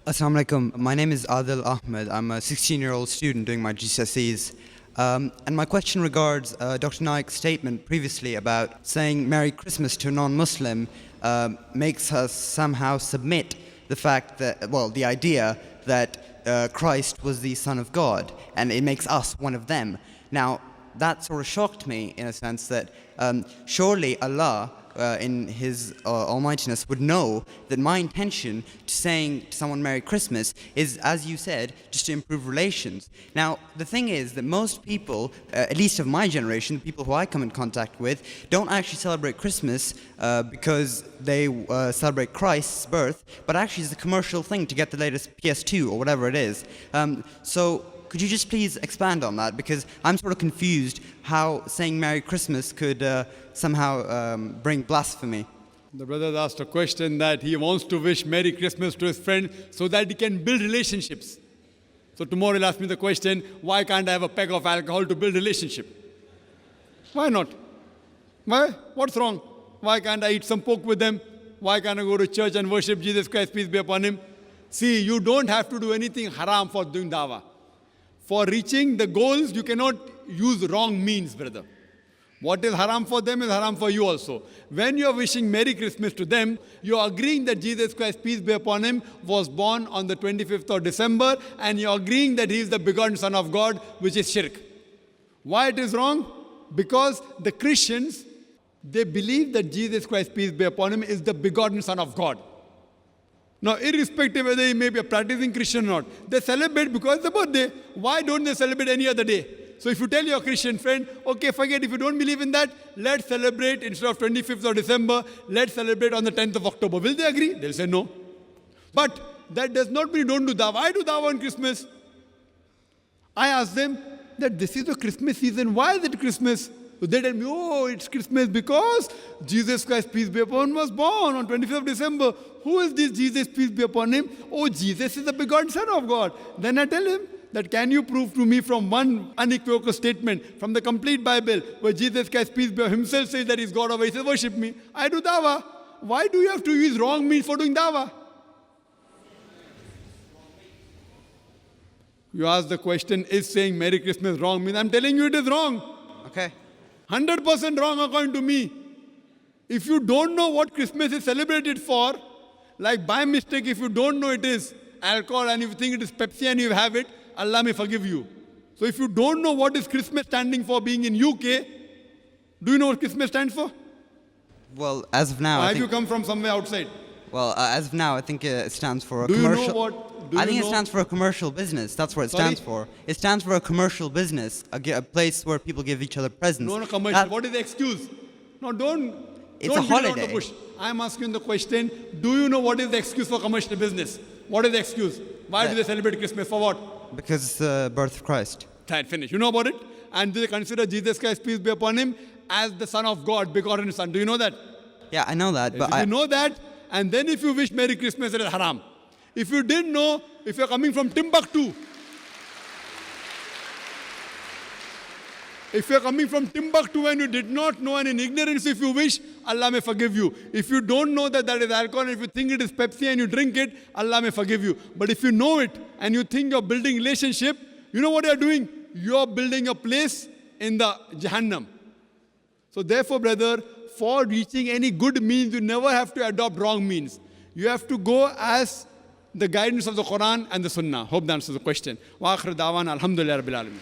Assalamu Alaikum. My name is Adil Ahmed. I'm a 16-year-old student doing my GSES. And my question regards Dr. Naik's statement previously about saying Merry Christmas to a non-Muslim makes us somehow submit the fact that, well, the idea that Christ was the Son of God, and it makes us one of them. Now, that sort of shocked me in a sense that surely Allah, in His All Mightiness, would know that my intention to saying to someone Merry Christmas is, as you said, just to improve relations. Now, the thing is that most people, at least of my generation, the people who I come in contact with, don't actually celebrate Christmas because they celebrate Christ's birth, but actually it's a commercial thing to get the latest PS2 or whatever it is. So could you just please expand on that? Because I'm sort of confused how saying Merry Christmas could somehow bring blasphemy. The brother asked a question that he wants to wish Merry Christmas to his friend so that he can build relationships. So tomorrow he'll ask me the question, why can't I have a peg of alcohol to build relationship? Why not? Why? What's wrong? Why can't I eat some pork with them? Why can't I go to church and worship Jesus Christ, peace be upon Him? See, you don't have to do anything haram for doing dawah. For reaching the goals, you cannot use wrong means, brother. What is haram for them is haram for you also. When you are wishing Merry Christmas to them, you are agreeing that Jesus Christ, peace be upon Him, was born on the 25th of December, and you are agreeing that He is the begotten Son of God, which is Shirk. Why it is wrong? Because the Christians, they believe that Jesus Christ, peace be upon Him, is the begotten Son of God. Now, irrespective whether he may be a practicing Christian or not, they celebrate because it's the birthday. Why don't they celebrate any other day? So if you tell your Christian friend, okay, forget, if you don't believe in that, let's celebrate instead of 25th of December, let's celebrate on the 10th of October. Will they agree? They'll say no. But that does not mean don't do dawah. I do dawah on Christmas. I ask them that this is the Christmas season. Why is it Christmas? So they tell me, oh, it's Christmas because Jesus Christ, peace be upon Him, was born on 25th of December. Who is this Jesus, peace be upon Him? Oh, Jesus is the begotten Son of God. Then I tell him that can you prove to me from one unequivocal statement from the complete Bible where Jesus Christ, peace be upon Him, Himself says that He's God, or He says, worship me. I do dawah. Why do you have to use wrong means for doing dawah? You ask the question, is saying Merry Christmas wrong means? I'm telling you it is wrong. Okay. 100% wrong according to me. If you don't know what Christmas is celebrated for, like by mistake, if you don't know it is alcohol and if you think it is Pepsi and you have it, Allah may forgive you. So if you don't know what is Christmas standing for being in UK, do you know what Christmas stands for? Well, as of now, or have you come from somewhere outside? Well, as of now, I think it stands for a do commercial. You know what? I think it stands for a commercial business. That's what it stands for. It stands for a commercial business, a place where people give each other presents. No, commercial. What is the excuse? No, don't. It's don't a holiday. Beat around the bush. I'm asking the question, do you know what is the excuse for commercial business? What is the excuse? Why do they celebrate Christmas? For what? Because it's the birth of Christ. That finish. You know about it? And they consider Jesus Christ, peace be upon Him, as the Son of God, begotten Son. Do you know that? Yeah, I know that. But if you know that, and then if you wish Merry Christmas, it is haram. If you didn't know, if you're coming from Timbuktu, if you're coming from Timbuktu and you did not know and in ignorance, if you wish, Allah may forgive you. If you don't know that that is alcohol, and if you think it is Pepsi and you drink it, Allah may forgive you. But if you know it and you think you're building relationship, you know what you're doing? You're building a place in the Jahannam. So therefore, brother, for reaching any good means, you never have to adopt wrong means. You have to go as the guidance of the Quran and the Sunnah. Hope that answers the question. Wa akhir da'wana alhamdulillah rabbil alamin.